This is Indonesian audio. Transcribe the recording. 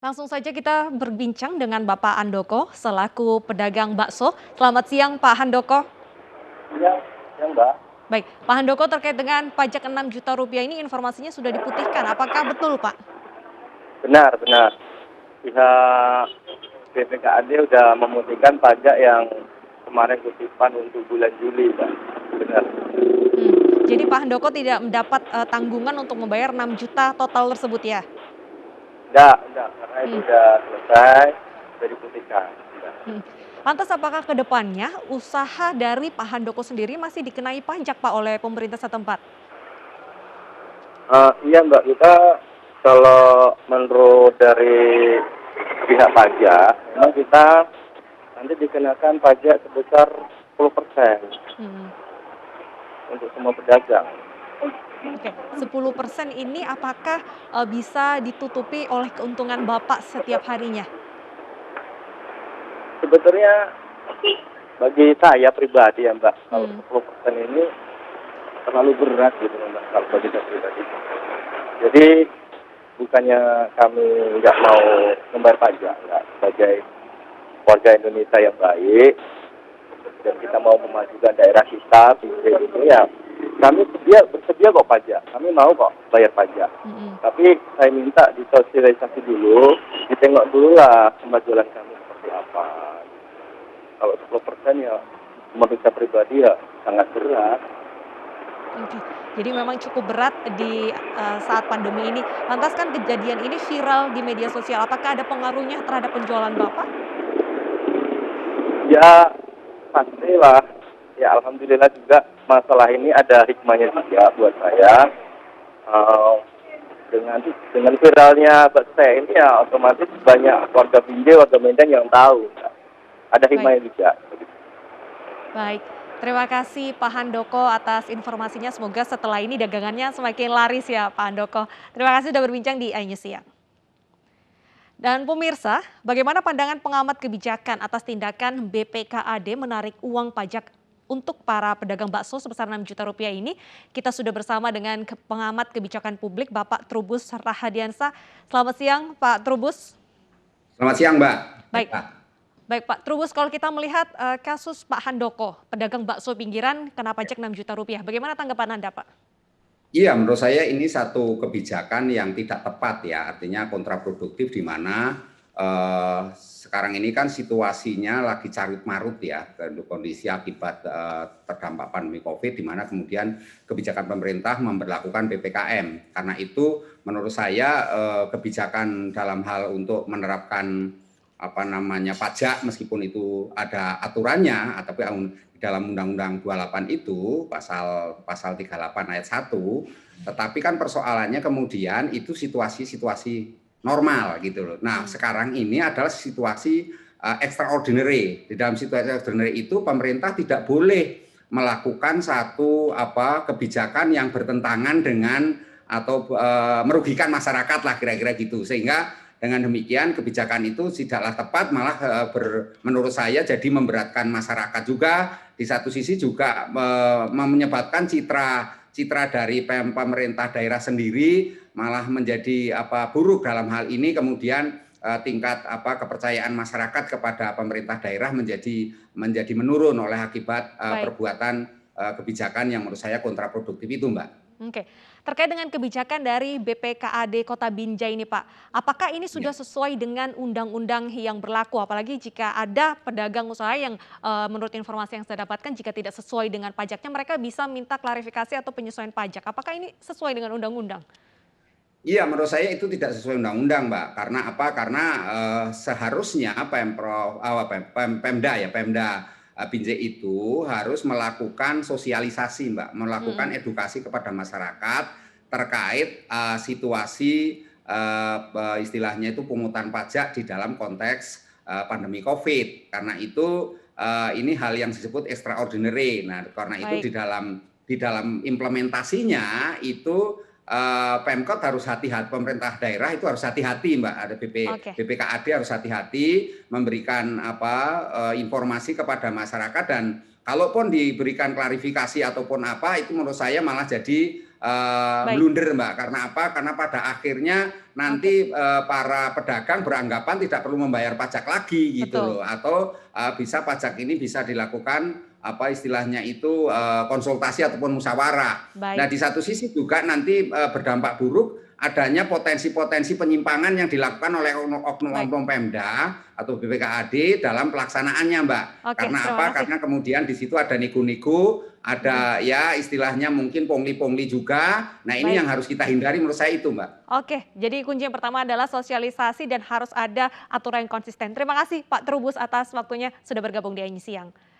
Langsung saja kita berbincang dengan Bapak Handoko selaku pedagang bakso. Selamat siang Pak Handoko. Iya, iya Mbak. Baik, Pak Handoko terkait dengan pajak 6 juta rupiah ini informasinya sudah diputihkan. Apakah betul Pak? Benar, benar. Pihak BPKAD udah memutihkan pajak yang kemarin kutipan untuk bulan Juli, Mbak. Benar. Jadi Pak Handoko tidak mendapat tanggungan untuk membayar 6 juta total tersebut ya? Enggak, karena itu Hmm, udah selesai, udah diputihkan. Udah. hmm. Lantas apakah ke depannya usaha dari Pak Handoko sendiri masih dikenai pajak Pak oleh pemerintah setempat? Iya Mbak, kita kalau menurut dari pihak pajak, memang kita nanti dikenakan pajak sebesar 10% Hmm. untuk semua pedagang. Oke, 10% ini apakah, bisa ditutupi oleh keuntungan Bapak setiap harinya? Sebetulnya bagi saya pribadi ya Mbak, kalau Hmm, 10% ini terlalu berat gitu Mbak, kalau bagi saya pribadi. Jadi bukannya kami nggak mau membayar pajak, nggak. Sebagai warga Indonesia yang baik dan kita mau memajukan daerah kita, gitu ya, kami bersedia kok pajak, kami mau kok bayar pajak. mhm. Tapi saya minta disosialisasi dulu, ditengok dulu lah kemajuan kami seperti apa. Kalau 10% ya menurut saya pribadi ya sangat berat. Oke. Jadi memang cukup berat di, saat pandemi ini. Lantas kan kejadian ini viral di media sosial, apakah ada pengaruhnya terhadap penjualan Bapak? Ya pastilah. Ya alhamdulillah juga masalah ini ada hikmahnya juga buat saya. Eh, dengan viralnya saya ini ya otomatis banyak warga Binjai, warga Medan yang tahu. Ada Baik hikmahnya juga. baik. Terima kasih Pak Handoko atas informasinya, semoga setelah ini dagangannya semakin laris ya Pak Handoko. Terima kasih sudah berbincang di iNews Siang. Dan pemirsa, bagaimana pandangan pengamat kebijakan atas tindakan BPKAD menarik uang pajak untuk para pedagang bakso sebesar 6 juta rupiah ini? Kita sudah bersama dengan pengamat kebijakan publik Bapak Trubus Rahadiansah. Selamat siang Pak Trubus. Selamat siang, Mbak. Baik, baik Pak Trubus, kalau kita melihat kasus Pak Handoko, pedagang bakso pinggiran kena pajak 6 juta rupiah. Bagaimana tanggapan Anda Pak? Iya, menurut saya ini satu kebijakan yang tidak tepat ya, artinya kontraproduktif di mana sekarang ini kan situasinya lagi carut marut ya, kondisi akibat terdampak pandemi COVID, di mana kemudian kebijakan pemerintah memberlakukan PPKM. Karena itu, menurut saya kebijakan dalam hal untuk menerapkan pajak meskipun itu ada aturannya, tapi di dalam Undang-Undang 28 itu pasal 38 ayat 1, tetapi kan persoalannya kemudian itu situasi-situasi normal gitu loh. Nah, Hmm, sekarang ini adalah situasi extraordinary. Di dalam situasi extraordinary itu pemerintah tidak boleh melakukan satu kebijakan yang bertentangan dengan atau merugikan masyarakat lah kira-kira gitu. Sehingga dengan demikian kebijakan itu tidaklah tepat, malah menurut saya jadi memberatkan masyarakat juga. Di satu sisi juga menyebabkan citra dari pemerintah daerah sendiri malah menjadi buruk dalam hal ini, kemudian tingkat kepercayaan masyarakat kepada pemerintah daerah menjadi menurun oleh akibat baik. perbuatan kebijakan yang menurut saya kontraproduktif itu, Mbak. Oke, terkait dengan kebijakan dari BPKAD Kota Binjai ini Pak, apakah ini Ya. sudah sesuai dengan undang-undang yang berlaku? Apalagi jika ada pedagang usaha yang menurut informasi yang saya dapatkan jika tidak sesuai dengan pajaknya mereka bisa minta klarifikasi atau penyesuaian pajak. Apakah ini sesuai dengan undang-undang? Iya, menurut saya itu tidak sesuai undang-undang, Mbak. Karena apa? Karena seharusnya Pemda Binjai itu harus melakukan sosialisasi, Mbak, melakukan Mhm, edukasi kepada masyarakat terkait situasi istilahnya itu pungutan pajak di dalam konteks pandemi COVID. Karena itu ini hal yang disebut extraordinary. Nah, karena itu baik, di dalam implementasinya itu Pemkot harus hati-hati, pemerintah daerah itu harus hati-hati, Mbak. Ada oke, BPKAD harus hati-hati memberikan informasi kepada masyarakat, dan kalaupun diberikan klarifikasi ataupun apa itu menurut saya malah jadi Baik, blunder Mbak. Karena apa? Karena pada akhirnya oke, nanti para pedagang beranggapan tidak perlu membayar pajak lagi gitu betul. loh. Atau bisa pajak ini bisa dilakukan apa istilahnya itu konsultasi ataupun musyawarah. Nah, Baik, di satu sisi juga nanti berdampak buruk adanya potensi-potensi penyimpangan yang dilakukan oleh baik. oknum-oknum Pemda atau BPKAD dalam pelaksanaannya, Mbak. Oke, Karena terima apa? kasih. Karena kemudian di situ ada nego-nego, Mhm, ada ya istilahnya mungkin pungli-pungli juga. Nah, ini baik. yang harus kita hindari menurut saya itu, Mbak. Oke, jadi kunci yang pertama adalah sosialisasi dan harus ada aturan yang konsisten. Terima kasih Pak Trubus atas waktunya sudah bergabung di Anyi Siang.